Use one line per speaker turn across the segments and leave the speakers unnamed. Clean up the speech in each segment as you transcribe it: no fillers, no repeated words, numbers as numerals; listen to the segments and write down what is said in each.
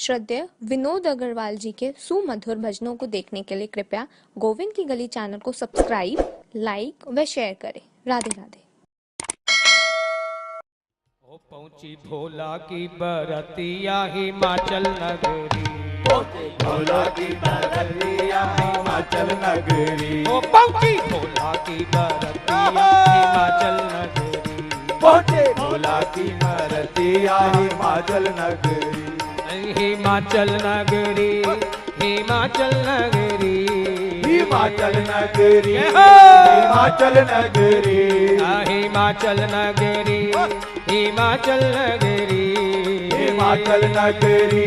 श्रद्धेय विनोद अग्रवाल जी के सुमधुर भजनों को देखने के लिए कृपया गोविंद की गली चैनल को सब्सक्राइब, लाइक व शेयर करें। राधे राधे।
ओ पहुंची भोला की बरतिया हिमाचल नगरी,
पहुंची भोला की बरतिया हिमाचल नगरी,
ओ पहुंची भोला की बरतिया हिमाचल नगरी,
पहुंचे भोला की बरतिया हिमाचल नगरी,
हिमाचल नगरी, हिमाचल नगरी,
हिमाचल नगरी, हिमाचल नगरी,
हिमाचल नगरी, हिमाचल नगरी,
हिमाचल नगरी,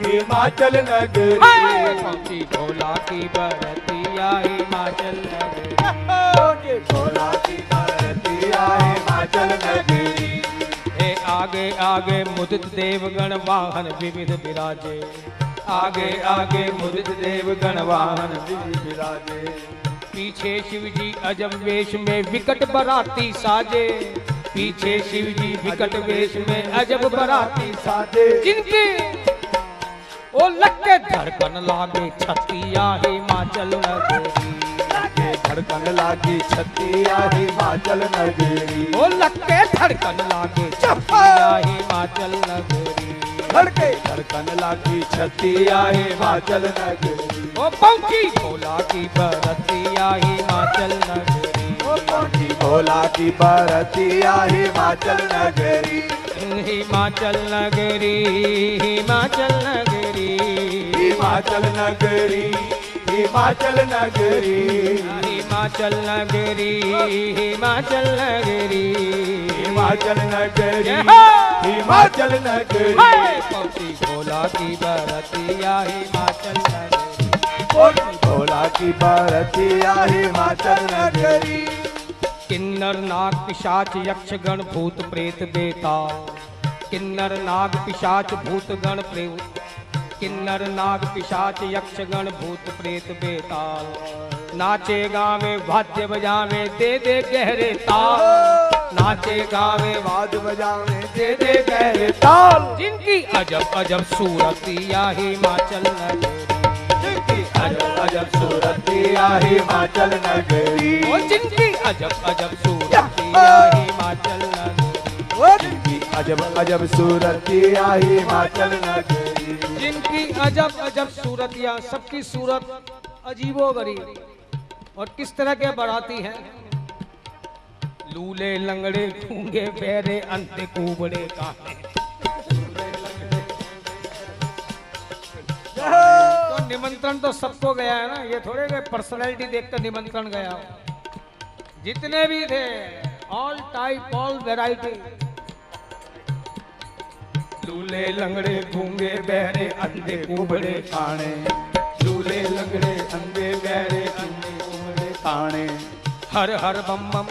हिमाचल नगरी,
पहुंची भोला की बरतिया हिमाचल नगरी,
पहुंचे भोला की बरतिया हिमाचल नगरी,
हे आगे आगे मुदित देवगण वाहन विविध विराजे, आगे आगे मुदित देवगण वाहन
विधि विराजे,
पीछे शिवजी अजब वेश में विकट बराती साजे, पीछे शिवजी विकट वेश में अजब बराती
साजे,
जिनके ओ लक्के धड़कन लागे छतिया हिमाचल नगरी,
धड़कन लागी छतिया हिमाचल नगरी,
ओ लक्के धड़कन लागे छतिया हिमाचल नगरी,
धड़के धड़कन लागी छतिया हिमाचल नगरी,
ओ पहुंची भोला की बरतिया हिमाचल नगरी,
ओ पहुंची भोला की बरतिया हिमाचल नगरी,
हिमाचल नगरी, हिमाचल नगरी,
हिमाचल नगरी, हिमाचल नगरी,
हिमाचल नगरी, हिमाचल नगरी,
हिमाचल नगरी, हिमाचल नगरी,
पहुंची भोला की बरतिया हिमाचल नगरी,
पहुंची भोला की बरतिया हिमाचल नगरी,
किन्नर नाग पिशाच यक्ष गण भूत प्रेत बेताल, किन्नर नाग पिशाच भूत गण प्रेत, किन्नर नाग पिशाच यक्ष गण भूत प्रेत बेताल, नाचे गावे वाद्य बजावे दे दे गहरे ताल, नाचे गावे
वाद बजावे दे दे गहरे ताल,
जिनकी अजब अजब सूरतिया हिमाचल नगरी,
जिनकी अजब अजब सूरतिया हिमाचल नगरी,
ओ जिनकी अजब अजब सूरतिया हिमाचल नगरी,
ओ जिनकी अजब अजब सूरतिया हिमाचल नगरी,
जिनकी अजब अजब सूरतिया, सबकी सूरत अजीबो गरीब और किस तरह के बराती हैं, लूले लंगड़े गूंगे बहरे अंधे कुबड़े काहे, तो निमंत्रण तो सबको गया है ना, ये थोड़े के पर्सनैलिटी देखकर निमंत्रण गया, जितने भी थे ऑल टाइप ऑल वैरायटी, लूले लंगड़े गूंगे बहरे अंधे कुबड़े
खाने, लूले लंगड़े अंधे बहरे अंधे कुबड़े खाने,
हर हर बम बम,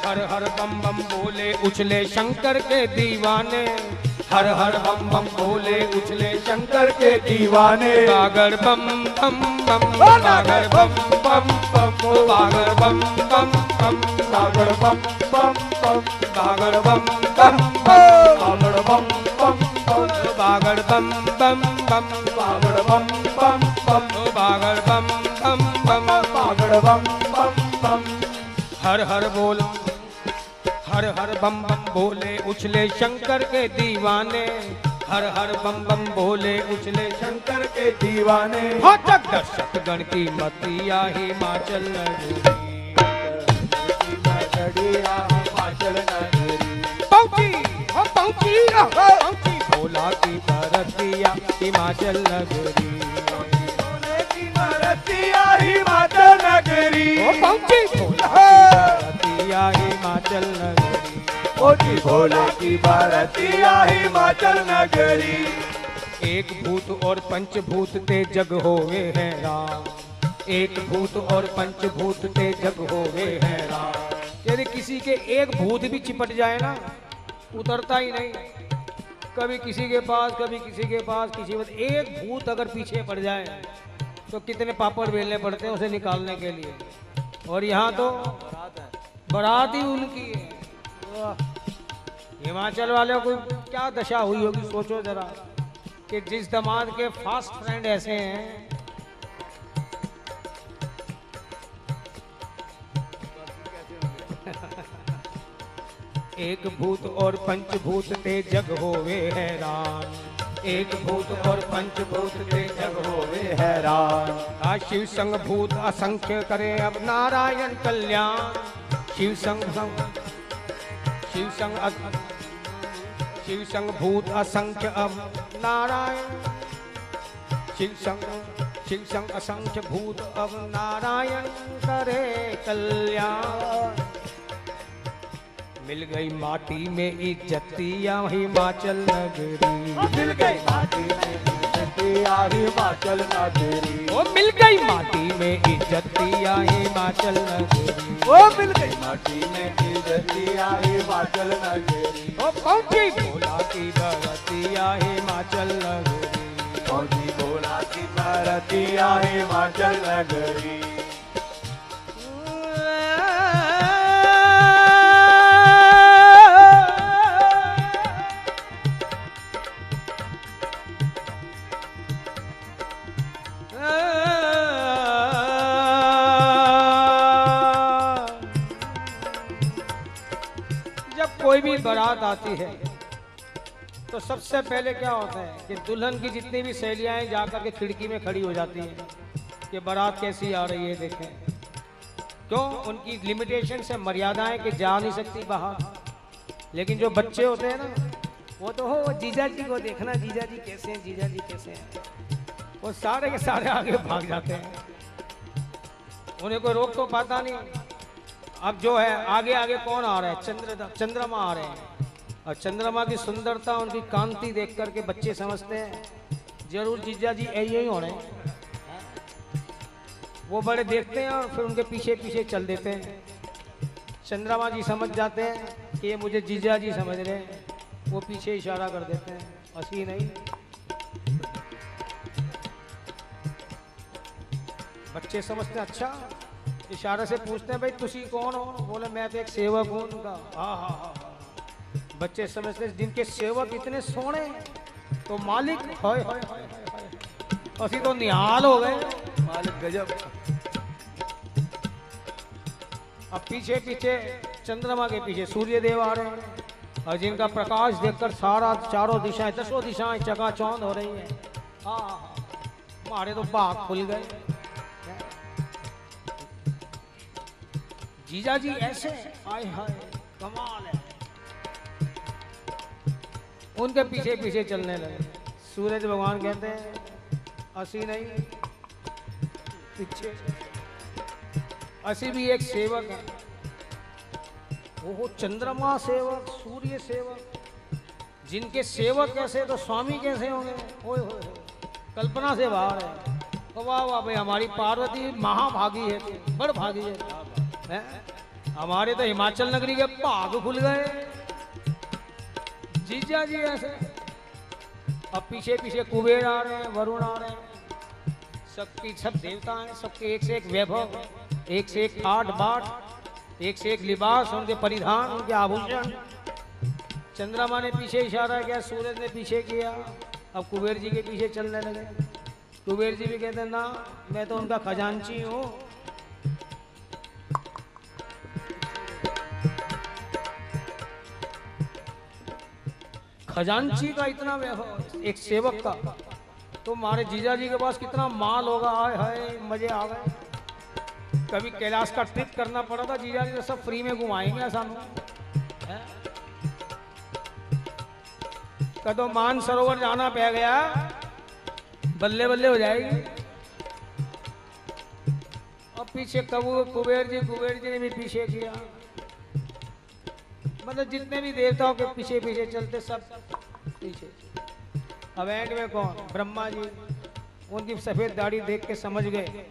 हर हर बम बम बोले उछले शंकर के दीवाने, हर हर बम बम बोले उछले शंकर
के दीवाने,
बागर बम बम बम, बागर बम बम बम, बागर बम बम बम,
सागर बम बम बम,
बागर बम बम बम,
सागर बम बम बम,
बागर बम बम बम,
सागर बम बम बम,
बागर बम बम बम,
सागर बम बम बम,
हर हर बोल, हर हर बम बम बोले उछले शंकर के दीवाने, हर हर बम बम बोले उछले
शंकर के दीवाने,
भटक दर्शक गण की मतिया हिमाचल नगरी,
नगरिया हिमाचल नगरी,
पहुंची हो पहुंची पहुंची भोला की बरतिया हिमाचल नगरी,
भोले की बरतिया हिमाचल नगरी,
ओ पहुंची भोला की बरतिया हिमाचल नगरी,
पहुंची भोले की बरतिया हिमाचल नगरी,
एक भूत और पंचभूत ते जग होवे हैं राम, एक भूत और पंचभूत ते जग होवे हैं राम, यदि किसी के एक भूत भी चिपट जाए ना उतरता ही नहीं, कभी किसी के पास कभी किसी के पास, किसी वक्त एक भूत अगर पीछे पड़ जाए तो कितने पापड़ बेलने पड़ते हैं उसे निकालने के लिए, और यहाँ तो बारात ही उनकी है। हिमाचल वालों को क्या दशा हुई होगी सोचो जरा। कि जिस दामाद के फास्ट फ्रेंड ऐसे हैं, एक भूत और पंचभूत ते जग होवे हैरान, एक भूत और पंचभूत ते जग होवे हैरान। शिव संग भूत असंख्य करे अब नारायण कल्याण, शिव संग भूत असंख्य अब नारायण, शिव संग असंख्य भूत अब नारायण करे कल्याण। मिल गई माटी में इज्जतिया हिमाचल नगरी,
मिल गई माटी में इज्जतिया हिमाचल नगरी,
ओ मिल गई माटी में इज्जतिया हिमाचल नगरी,
ओ मिल गई माटी में इज्जतिया हिमाचल नगरी,
ओ पहुंची भोला की भगतिया हिमाचल नगरी,
पहुंची भोला की भगतिया हिमाचल नगरी।
कोई भी बारात आती है तो सबसे पहले क्या होता है कि दुल्हन की जितनी भी सहेलियां हैं जाकर के खिड़की में खड़ी हो जाती हैं कि बारात कैसी आ रही है देखें। क्यों? उनकी लिमिटेशन से मर्यादाएं कि जा नहीं सकती बाहर। लेकिन जो बच्चे होते हैं ना, वो तो हो जीजा जी को देखना, जीजा जी कैसे हैं, जीजा जी कैसे हैं, वो सारे के सारे आगे भाग जाते हैं, उन्हें कोई रोक तो पाता नहीं। अब जो है आगे आगे कौन आ रहा है? चंद्रमा आ रहे हैं, और चंद्रमा की सुंदरता, उनकी कांति देख करके बच्चे समझते हैं जरूर जीजा जी यही होने हैं। वो बड़े देखते हैं और फिर उनके पीछे पीछे चल देते हैं। चंद्रमा जी समझ जाते हैं कि ये मुझे जीजा जी समझ रहे हैं, वो पीछे इशारा कर देते हैं, असली नहीं। बच्चे समझते हैं, अच्छा, इशारे से पूछते हैं भाई तुसी कौन हो? बोले मैं तो एक सेवक हूं उनका। हाँ, बच्चे समझते हैं जिनके सेवक इतने सोने तो मालिक हाय हाय हाय हाय, असी तो निहाल हो गए,
मालिक गजब।
अब पीछे पीछे चंद्रमा के पीछे सूर्य देव आ रहे हैं, और जिनका प्रकाश देखकर सारा चारों दिशाएं, दसों दिशाएं चकाचौंध हो रही है। हाँ, हमारे तो बाग खुल गए। जीजा जी ऐसे, हाय हाय कमाल है। उनके पीछे पीछे चलने लगे। सूरज भगवान कहते हैं असी नहीं, पीछे असी भी एक सेवक है। वो चंद्रमा सेवक, सूर्य सेवक, जिनके सेवक कैसे तो स्वामी कैसे होंगे? ओए होए, कल्पना से बाहर है। वाह वाह भाई, हमारी पार्वती महाभागी है, बड़ भागी है। हमारे तो हिमाचल नगरी के भाग खुल गए। जीजा जी ऐसे। अब पीछे पीछे कुबेर आ रहे हैं, वरुण आ रहे हैं, सबकी सब देवता हैं, सबके एक से एक वैभव, एक से एक ठाट बाट, एक से एक लिबास, उनके परिधान, उनके आभूषण। चंद्रमा ने पीछे इशारा किया, सूरज ने पीछे किया, अब कुबेर जी के पीछे चलने लगे। कुबेर जी भी कहते हैं ना, मैं तो उनका खजांची हूँ। खजांची का इतना वैभव, एक सेवक का, तो हमारे जीजा जी के पास कितना माल होगा। हाय हाय, मजे आ गए। कभी कैलाश का ट्रिप करना पड़ा था, जीजा जी तो सब फ्री में घुमाएंगे आसान। कदो मान सरोवर जाना पै गया, बल्ले बल्ले हो जाएगी। और पीछे कुबेर जी ने भी पीछे किया। मतलब जितने भी देवताओं के पीछे पीछे चलते, सब पीछे। अब एंड में कौन? ब्रह्मा जी। उनकी सफेद दाढ़ी देख के समझ गए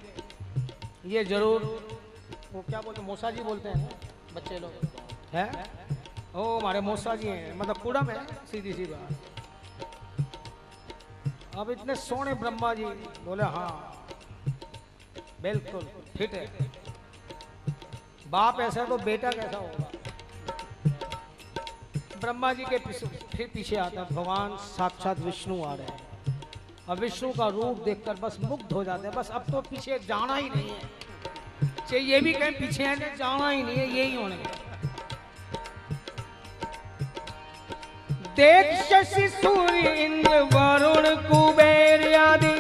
ये जरूर, वो क्या बोलते, मौसा जी बोलते हैं बच्चे लोग, हैं? ओ हमारे मौसा जी हैं, मतलब कुड़म है, सीधी सी बात। अब इतने सोने ब्रह्मा जी बोले हाँ बिल्कुल फिट है। बाप ऐसा तो बेटा कैसा होगा? ब्रह्मा जी के फिर पीछे आता भगवान साक्षात विष्णु आ रहे हैं। अब विष्णु का रूप देखकर बस मुग्ध हो जाते हैं, बस अब तो पीछे जाना ही नहीं है, चाहे ये भी कहें पीछे है जाना ही नहीं है, यही होने। देख शशि सूर्य इंद्र वरुण कुबेर आदि,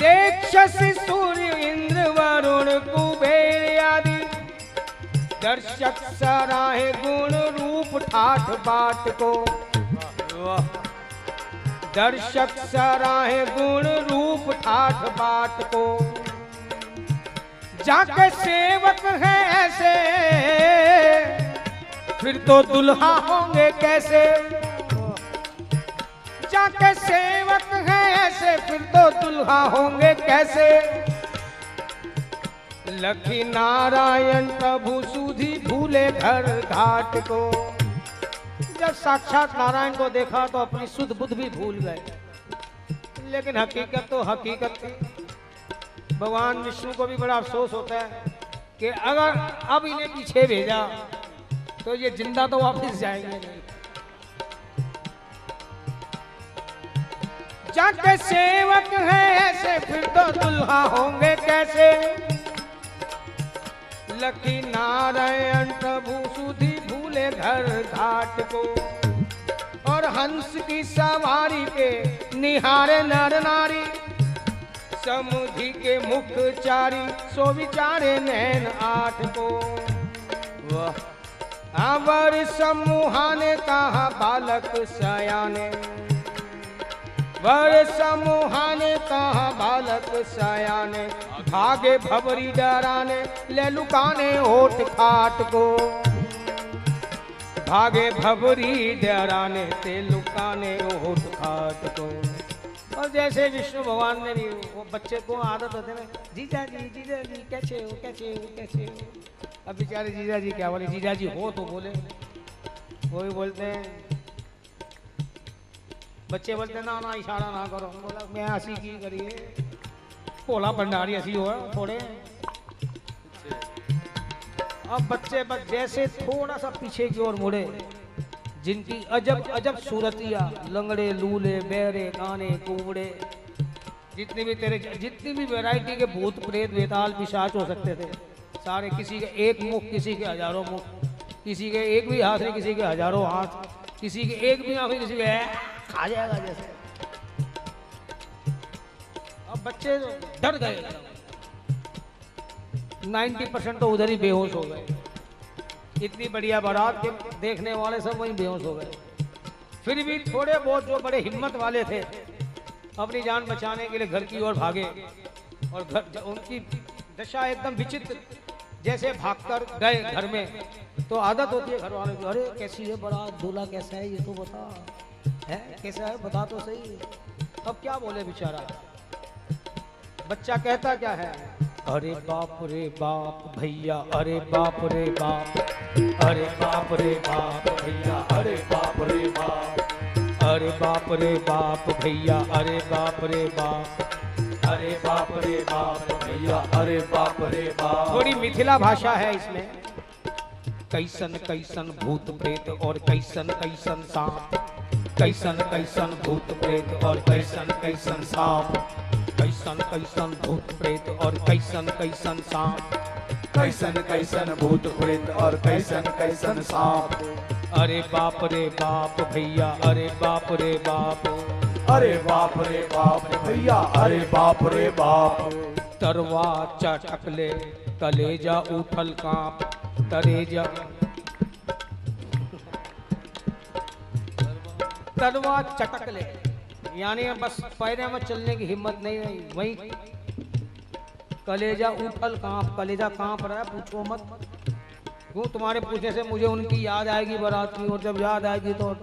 देख शशि सूर्य इंद्र वरुण कुबेर आदि, दर्शक सराहे गुण रूप ठाठ बाट को, दर्शक सराहे गुण रूप ठाठ बाट को, जाके सेवक है ऐसे फिर तो दुल्हा होंगे कैसे, जाके सेवक है ऐसे फिर तो दुल्हा होंगे कैसे, लखी नारायण प्रभु सुधी भूले घर घाट को। जब साक्षात नारायण को देखा तो अपनी सुध बुद्ध भी भूल गए, लेकिन हकीकत तो हकीकत थी। भगवान विष्णु को भी बड़ा अफसोस होता है कि अगर अब इन्हें पीछे भेजा तो ये जिंदा तो वापस जाएंगे नहीं। जाके सेवक है ऐसे फिर तो दुल्हा होंगे कैसे, लखी नारायण प्रभु सुधी भूले घर घाट को, और हंस की सवारी पे निहारे नर नारी, समुझी के मुख चारी सो विचारे नैन आठ को। वर समूहा ने कहा बालक सयाने, वर समूहा ने कहा बालक सयाने, भागे भवरी डराने ले लुकाने ओट खाट को, भागे भवरी डराने ते लुकाने ओट खाट को। और जैसे विष्णु भगवान ने भी वो बच्चे को आदत होते ना, जीजा जी कैसे हो कैसे हो कैसे हो। अब बेचारे जीजा जी क्या बोले, जीजा जी हो तो बोले, वो भी बोलते हैं, बच्चे बोलते ना ना इशारा ना करो, बोला मैं हंसी की करिए, भोला भंडारी हंसी हो थोड़े। अब बच्चे बस जैसे थोड़ा सा पीछे की ओर मुड़े, जिनकी अजब अजब सूरतियां, लंगड़े लूले बेरे काने कुबड़े, जितनी भी वैरायटी के भूत प्रेत वेताल पिशाच हो सकते थे सारे, किसी के एक मुख किसी के हजारों मुख, किसी के एक भी हाथ नहीं किसी के हजारों हाथ, किसी के एक भी आंखें किसी के खा जाएगा जैसे। अब बच्चे डर गए, 90% तो उधर ही बेहोश हो गए। इतनी बढ़िया बारात के देखने वाले सब वहीं बेहोश हो गए। फिर भी थोड़े बहुत जो बड़े हिम्मत वाले थे अपनी जान बचाने के लिए घर की ओर भागे, और घर उनकी दशा एकदम विचित्र, जैसे भागकर गए घर में तो आदत होती है घर वालों की, अरे कैसी है बारात, दूल्हा कैसा है ये तो बता, है कैसा है बता तो सही। अब क्या बोले बेचारा बच्चा, कहता क्या है, अरे बाप रे बाप भैया, अरे बाप रे बाप, अरे बाप रे बाप भैया, अरे बाप रे बाप, अरे बाप रे बाप भैया, अरे बाप रे बाप, अरे बाप रे बाप भैया, अरे बाप रे बाप। थोड़ी मिथिला भाषा है इसमें, कैसन कैसन भूत प्रेत और कैसन कैसन सांप, कैसन कैसन भूत प्रेत और कैसन कैसन सांप, कैसन कैसन भूत प्रेत और कैसन कैसन सांप,
कैसन कैसन भूत प्रेत और कैसन कैसन सांप।
अरे बाप रे बाप भैया, अरे बाप रे बाप,
अरे बाप रे बाप भैया, अरे बाप रे बाप।
तरवा चटक ले कलेजा उठल कांप, तरेजा तरवा चटक ले, यानी बस पैरे में चलने की हिम्मत नहीं रही, वही कलेजा उठल कांप, कलेजा कांप रहा है, पूछो मत। क्यों तुम्हारे पूछने से मुझे उनकी याद आएगी बारात की, और जब याद आएगी तो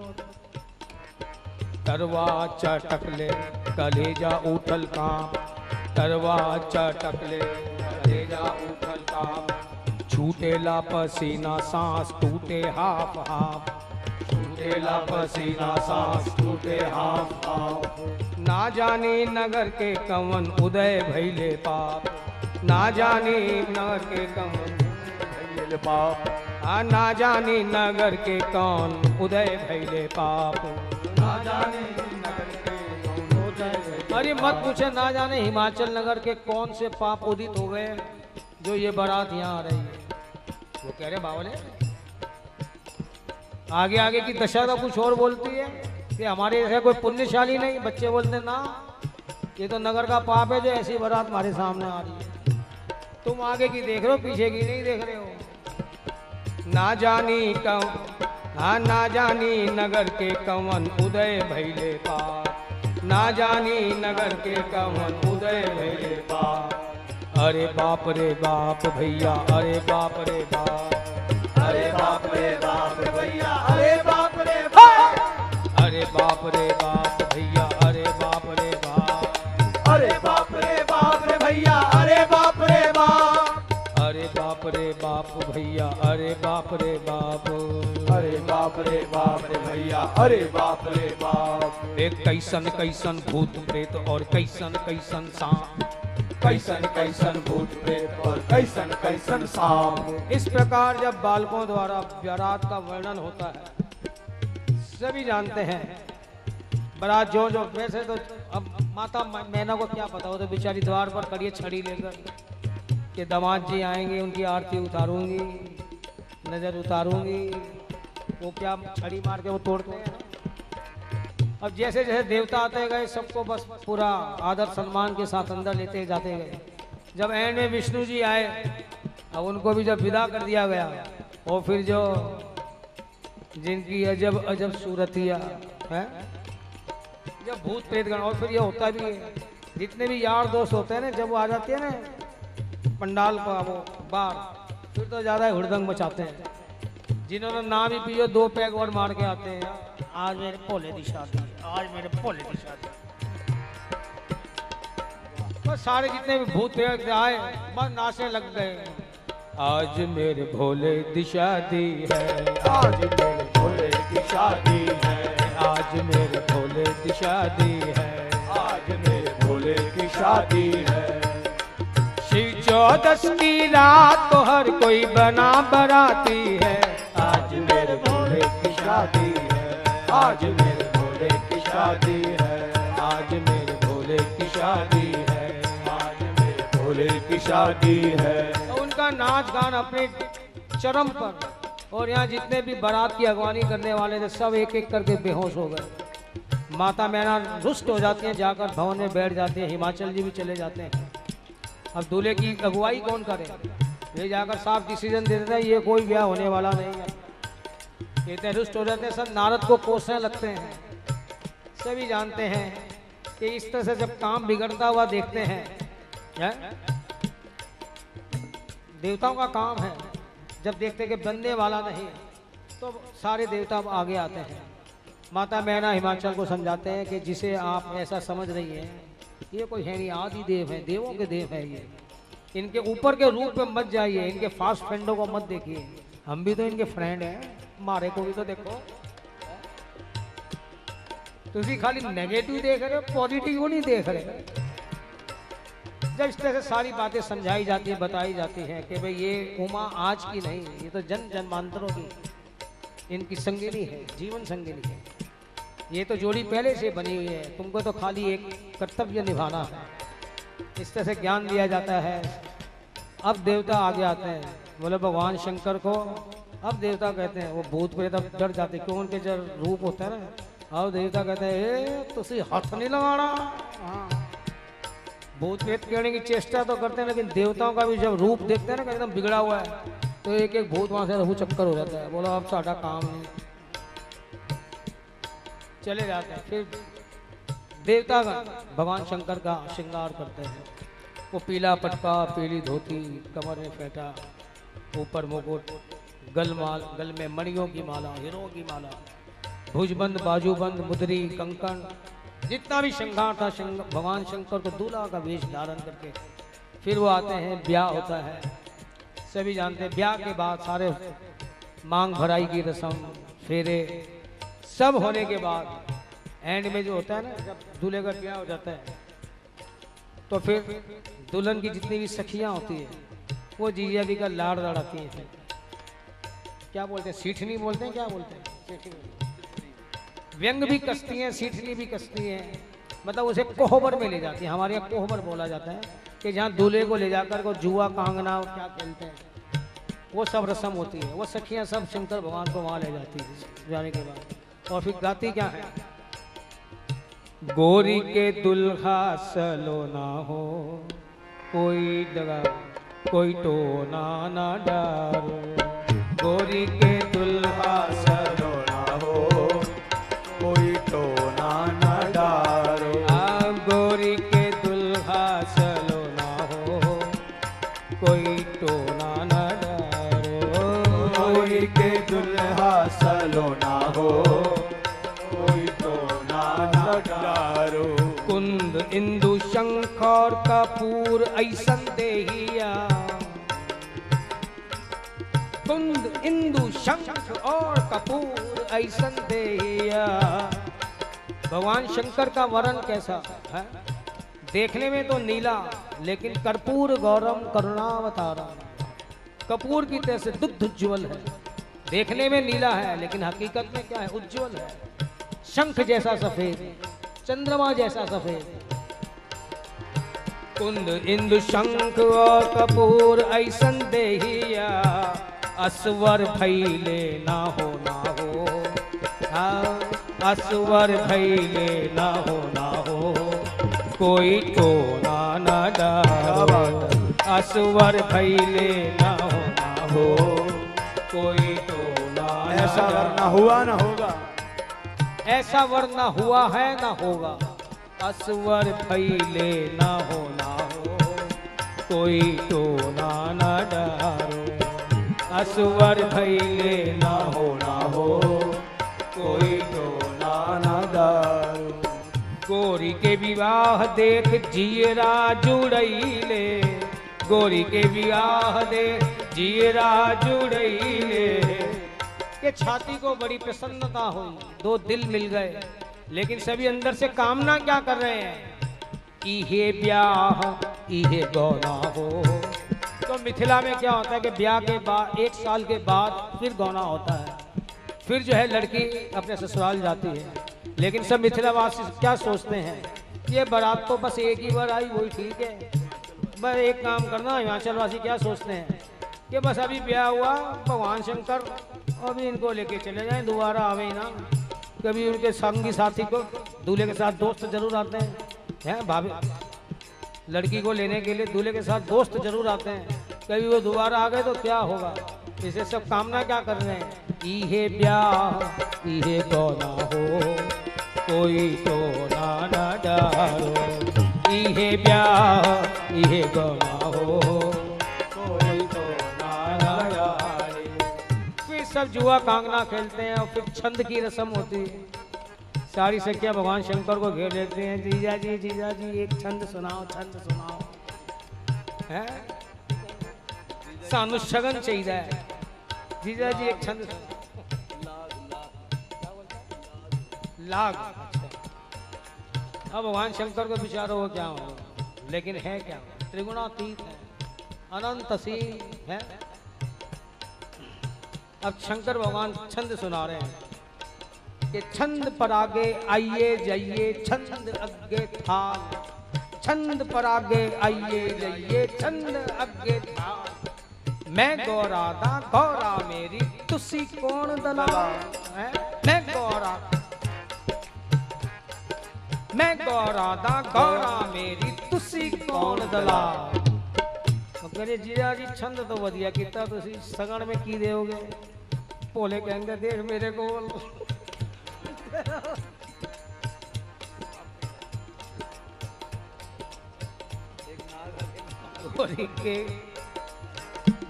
तरवा चटक ले कलेजा उठल कांप, तरवा चटक ले कलेजा उठल कांप, छूटेला पसीना सांस टूटे हाफ हाफ,
छूटेला पसीना सांस टूटे हाफ हाफ।
ना जाने नगर के कवन उदय भैले पाप, ना जाने नगर के कवन
भैले पाप,
ना जाने नगर के कौन उदय भैले पाप,
ना जाने नगर के
अरे मत पूछे, ना जाने हिमाचल नगर के कौन से पाप उदित हो गए जो ये बारात यहाँ आ रही है। वो कह रहे बावले आगे आगे की दशा तो कुछ और बोलती है कि हमारे जैसे कोई पुण्यशाली नहीं। बच्चे बोलते ना, ये तो नगर का पाप है जो ऐसी बारात हमारे सामने आ रही है। तुम आगे की देख रहे हो, पीछे की नहीं देख रहे हो। ना जानी कौन, हाँ ना जानी नगर के कवन उदय भैले पार, ना जानी नगर के कवन उदय भैले पार। अरे बाप रे बाप भैया, अरे बाप रे बाप,
अरे बाप रे बाप भैया, अरे बाप रे बाप,
अरे बाप रे बाप भैया, अरे बाप रे बाप,
अरे बाप रे बाप रे भैया, अरे बाप रे बाप,
अरे बाप रे बाप भैया, अरे बाप रे बाप,
अरे बाप रे बाप रे भैया, अरे बाप रे बाप।
एक कैसन कैसन भूत प्रेत और कैसन कैसन सांप,
कैसन कैसन भूत प्रेत और कैसन कैसन सांप।
इस प्रकार जब बालकों द्वारा बारात का वर्णन होता है, सभी जानते हैं बारात जो जो, वैसे तो अब माता मैना को क्या पता हो, तो बेचारी द्वार पर खड़ी है छड़ी लेकर कि दामाद जी आएंगे, उनकी आरती उतारूंगी, नजर उतारूंगी। वो क्या छड़ी मार के वो तोड़ते हैं। अब जैसे जैसे देवता आते गए, सबको बस पूरा आदर सम्मान के साथ अंदर लेते जाते गए। जब एंड में विष्णु जी आए, अब उनको भी जब विदा कर दिया गया, और फिर जो जिनकी अजब अजब सूरतिया है, जब भूत प्रेतगण, और फिर ये होता भी है, जितने भी यार दोस्त होते हैं ना, जब वो आ जाते हैं ना पंडाल का वो बार, फिर तो ज़्यादा हुड़दंग मचाते हैं। जिन्होंने नाम ही पियो 2 पैग और मार के आते हैं, आज मेरे भोले की शादी, आज मेरे भोले की शादी। बस सारे जितने भी भूत प्रेत आए बस नाचने लग गए। आज मेरे भोले की शादी है,
आज मेरे भोले की शादी है,
आज मेरे भोले की शादी है,
आज मेरे भोले की शादी है।
शिव चौदस की रात तो हर कोई बना बराती है।
आज मेरे भोले की शादी है, आज मेरे भोले की शादी है,
आज मेरे भोले की शादी है,
आज मेरे भोले की शादी है।
तो उनका नाच गान अपने चरम पर, और यहाँ जितने भी बारात की अगवानी करने वाले थे सब एक एक करके बेहोश हो गए। माता मैना रुष्ट हो जाती हैं, जाकर भवन में बैठ जाती हैं। हिमाचल जी भी चले जाते हैं। अब दूल्हे की अगुवाई कौन करे? ये जाकर साफ डिसीजन दे देता है ये कोई ब्याह होने वाला नहीं है। कहते रुष्ट हो जाते हैं, सब नारद को कोसने लगते हैं। सभी जानते हैं कि इस तरह से जब काम बिगड़ता हुआ देखते हैं, देवताओं का काम है, जब देखते कि बनने वाला नहीं तो सारे देवता आगे आते हैं। माता मैना हिमाचल को समझाते हैं कि जिसे आप ऐसा समझ रही हैं ये कोई है नहीं, आदि देव है, देवों के देव है ये। इनके ऊपर के रूप में मत जाइए, इनके फास्ट फ्रेंडों को मत देखिए। हम भी तो इनके फ्रेंड हैं, हमारे को भी तो देखो। तुम खाली नेगेटिव देख रहे हो, पॉजिटिव नहीं देख रहे। जब इस तरह से सारी बातें समझाई जाती है, बताई जाती हैं कि भाई ये उमा आज की नहीं, ये तो जन जन्मांतरों की इनकी संगिनी है, जीवन संगिनी है। ये तो जोड़ी पहले से बनी हुई है, तुमको तो खाली एक कर्तव्य निभाना है। इस तरह से ज्ञान दिया जाता है। अब देवता आगे आते हैं, बोले भगवान शंकर को। अब देवता कहते हैं, वो भूत प्रेत अब डर जाते हैं, क्यों उनके जब रूप होता है ना। अब देवता कहते हैं तुसी हाथ नहीं लगाना। हाँ, भूत प्रेत कहने की चेष्टा तो करते हैं, लेकिन देवताओं का भी जब रूप देखते हैं ना कि एकदम बिगड़ा हुआ है, तो एक एक भूत वहां से रहू चक्कर हो जाता है। बोला अब साडा काम नहीं, चले जाते हैं। फिर देवता भगवान शंकर का श्रृंगार करते हैं। वो पीला पटका, पीली धोती, कमर में फेंटा, ऊपर मुकुट, गल में मणियों की माला, हीरों की माला, भुजबंद, बाजूबंद, मुदरी, कंकण, जितना भी श्रृंगार था भगवान शंकर को दूल्हा का वेश धारण करके फिर वो आते हैं। ब्याह होता है, सभी जानते हैं। ब्याह के बाद सारे मांग भराई की रस्म, फेरे सब होने के बाद एंड में जो होता है ना, जब दूल्हे का ब्याह हो जाता है तो फिर दुल्हन की जितनी भी सखियां होती है वो जीजा जी का लाड़ लड़ाती हैं। क्या बोलते हैं, सीठनी बोलते हैं, क्या बोलते हैं, सीठनी। व्यंग भी कसती हैं, सीठनी भी कसती हैं। मतलब उसे कोहबर में ले जाती है। हमारे यहाँ कोहबर बोला जाता है कि जहाँ दूल्हे को ले जाकर को जुआ कांगना क्या खेलते हैं, वो सब रस्म होती है। वो सखियाँ सब शंकर भगवान को वहाँ ले जाती है जाने के बाद। और फिर गाती क्या है, गोरी के दुल्हा सलोना हो, कोई डगा कोई टोना ना डारो। गोरी के दुल्हा
सलोना हो, कोई टोना न डारो।
गोरी के दुल्हा सलोना हो, कोई टोना न डारो।
गोरी के दुल्हा सलोना हो, कोई टोना न डारो।
कुंद इंदु शंख और कपूर ऐसन देहिया, कुंद इंदु शंख और कपूर ऐसन देहिया। भगवान शंकर का वर्ण कैसा है, देखने में तो नीला लेकिन कर्पूर गौरम करुणावतारम, कपूर की तरह से दुग्ध उज्ज्वल है। देखने में नीला है लेकिन हकीकत में क्या है, उज्ज्वल है। शंख जैसा सफेद, चंद्रमा जैसा सफेद। कुंद इंदु शंख और कपूर ऐसन देहिया, असवर भैले ना हो ना हो। हाँ, असवर भैले ना हो, कोई टोना ना डारो। असवर भैले ना हो, कोई टोना ना
ऐसा
डारो।
वरना हुआ न होगा,
ऐसा वरना हुआ है ना होगा। असवर फैले ना हो, कोई टोना ना डारो। असवर फैले ना हो,
कोई टोना न डारो।
गोरी के विवाह देख जीरा जुड़ैले, गोरी के विवाह देख जीरा जुड़ैले। के छाती को बड़ी प्रसन्नता हुई, दो दिल मिल गए। लेकिन सभी अंदर से कामना क्या कर रहे हैं, इहे ब्याह इहे गौना हो। तो मिथिला में क्या होता है कि ब्याह के बाद 1 साल के बाद फिर गौना होता है, फिर जो है लड़की अपने ससुराल जाती है। लेकिन सब मिथिलावासी क्या सोचते हैं, ये बारात तो बस एक ही बार आई वही ठीक है। बस एक काम करना, हिमाचल वासी क्या सोचते हैं कि बस अभी ब्याह हुआ, भगवान शंकर अभी इनको लेके चले जाएं, दोबारा आवे ही ना। कभी उनके संगी साथी को, दूल्हे के साथ दोस्त जरूर आते हैं भाभी, लड़की को लेने के लिए दूल्हे के साथ दोस्त जरूर आते हैं। कभी वो दोबारा आ गए तो क्या होगा। इसे सब कामना क्या कर रहे हैं, इहे ब्याह इहे गौना हो, कोई टोना ना डारो। इहे ब्याह इहे गौना हो,
कोई टोना न डारो।
फिर सब जुआ कांगना खेलते हैं और फिर छंद की रस्म होती है। सारी सखियां भगवान शंकर को घेर लेते हैं, जीजा जी एक छंद सुनाओ, छंद सुनाओ। है सानु शगन चाहिए है, जीजा जी एक छंद लाग। अब भगवान शंकर को विचारो हो क्या हो, लेकिन है क्या, त्रिगुणातीत है, अनंत असीम है। अब शंकर भगवान छंद सुना रहे हैं कि छंद पर आगे आइए जाइए, छंद अगे थाल। छंद पर आगे आइए जाइए, छंद अगे थाल। मैं गौरा दा गौरा मेरी, तुसी कौन दलाल है। मैं गौरा दा गौरा मेरी, तुसी कौन दलाल। कहे जीजा जी छंद तो वधिया कीता, तुसी सगन में की देओगे। भोले कहेंगे देख मेरे को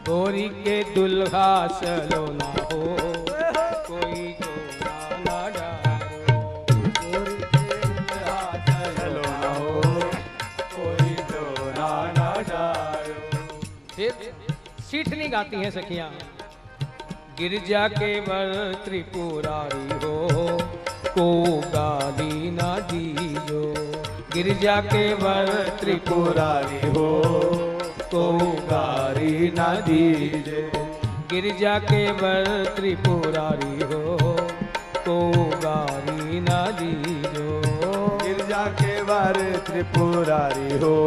गोरी के दुल्हा सलोना हो, कोई टोना ना डारो।
गोरी के दुल्हा सलोना हो, कोई टोना न डारो।
फिर सीठनी गाती हैं सखियां, गिरजा के वर त्रिपुरारी हो, को गाली ना दीजो। गिरजा के वर
त्रिपुरारी हो, को गाली ना दीजे।
गिरजा के वर त्रिपुरारी हो, को गाली ना दीजो।
जाके वर त्रिपुरारी हो,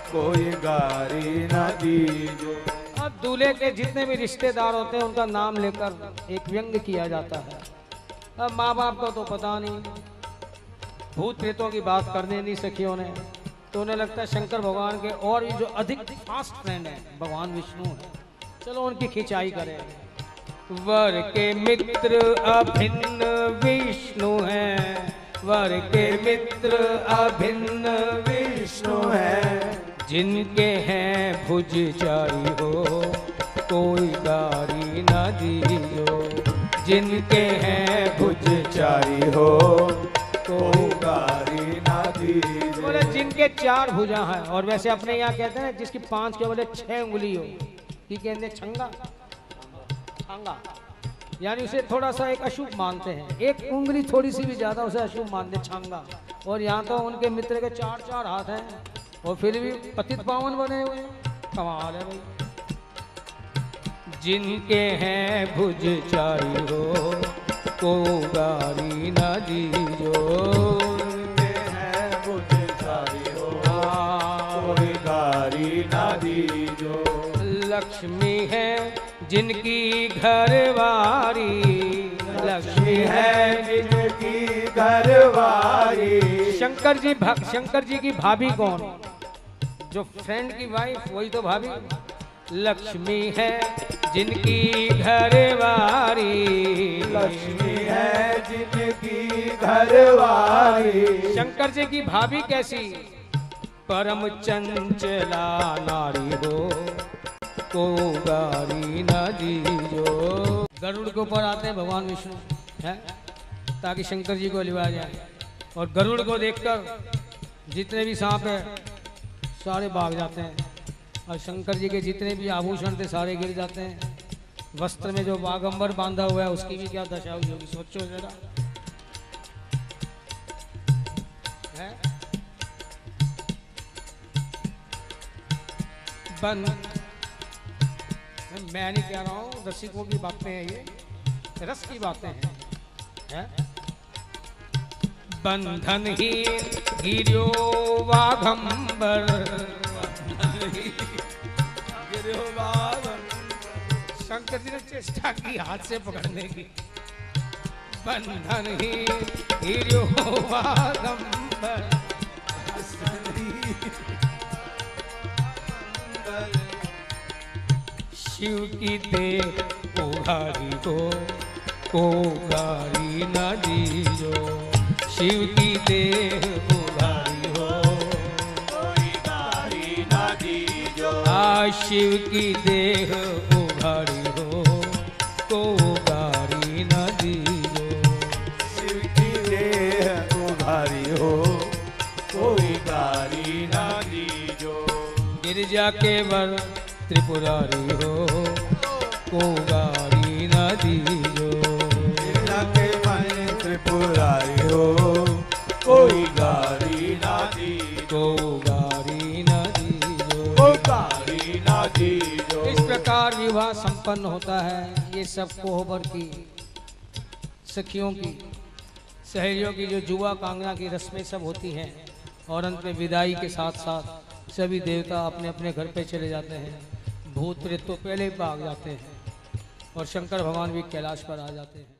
कोई गारी ना दीजो।
अब दूल्हे के जितने भी रिश्तेदार होते हैं उनका नाम लेकर एक व्यंग किया जाता है। अब माँ बाप को तो पता नहीं, भूत प्रेतों की बात करने नहीं सखियों ने, तो उन्हें लगता है शंकर भगवान के और भी जो अधिक फास्ट फ्रेंड है भगवान विष्णु है, चलो उनकी खिंचाई करें। वर के मित्र अभिन्न विष्णु हैं, वर के मित्र अभिन्न विष्णु हैं, जिनके हैं भुज चारी हो, कोई गारी न दीजो। जिनके हैं भुज चारी हो, कोई गारी ना दीजो। बोले जिनके 4 भुजा हैं, और वैसे अपने यहाँ कहते हैं जिसकी 5 के बोले 6 उंगली हो, ये कहते छंगा, छंगा, यानी उसे थोड़ा सा एक अशुभ मानते हैं। एक उंगली थोड़ी सी भी ज्यादा उसे अशुभ मानते छंगा। और यहाँ तो उनके मित्र के 4 हाथ हैं और फिर भी पतित पावन बने हुए, कमाल है भाई। जिनके हैं भुज चारी हो, को गारी न दीजो।
जिनके हैं भुज चारी हो, कोई गारी ना दीजो।
लक्ष्मी है जिनकी घरवारी, लक्ष्मी है
जिनकी घरवारी।
शंकर जी की भाभी कौन? जो फ्रेंड की वाइफ, वही तो भाभी। लक्ष्मी है जिनकी घरवारी,
लक्ष्मी है जिनकी घरवारी।
शंकर जी की भाभी कैसी? परम चंचला नारी हो, को गारी न दीजो। गरुड़ के ऊपर आते हैं भगवान विष्णु है, ताकि शंकर जी को लिवा जाए। और गरुड़ को देखकर जितने भी सांप है सारे भाग जाते हैं, और शंकर जी के जितने भी आभूषण थे सारे गिर जाते हैं। वस्त्र में जो बागंबर बांधा हुआ है उसकी भी क्या दशा हुई होगी, सोचो जरा। है बंद, मैं नहीं कह रहा हूँ, रसिकों की बातें हैं, ये रस की बातें हैं। बंधन ही गिरो वाघंबर, शंकर जी ने चेष्टा की हाथ से पकड़ने की। बंधन ही गिरो वाघंबर, शिव की देह उघारी को गारी न दीजो। शिव की देह उघारी हो,
कोई गारी ना दीजो।
शिव की देह उघारी हो, को गारी न दीजो।
शिव की देह उघारी हो, कोई गारी ना दीजो।
गिरजा के वर त्रिपुरारी हो, को गारी न दीजो।
गिरजा के वर त्रिपुरारी हो, कोई गारी ना दीजो।
को गारी न दीजो।
को गारी ना दीजो।
इस प्रकार विवाह संपन्न होता है। ये सब कोहबर की, सखियों की, सहेलियों की जो जुआ कांगना की रस्में सब होती हैं, और अंत में विदाई के साथ साथ सभी देवता अपने अपने घर पे चले जाते हैं। भूत प्रेत तो पहले ही भाग जाते हैं और शंकर भगवान भी कैलाश पर आ जाते हैं।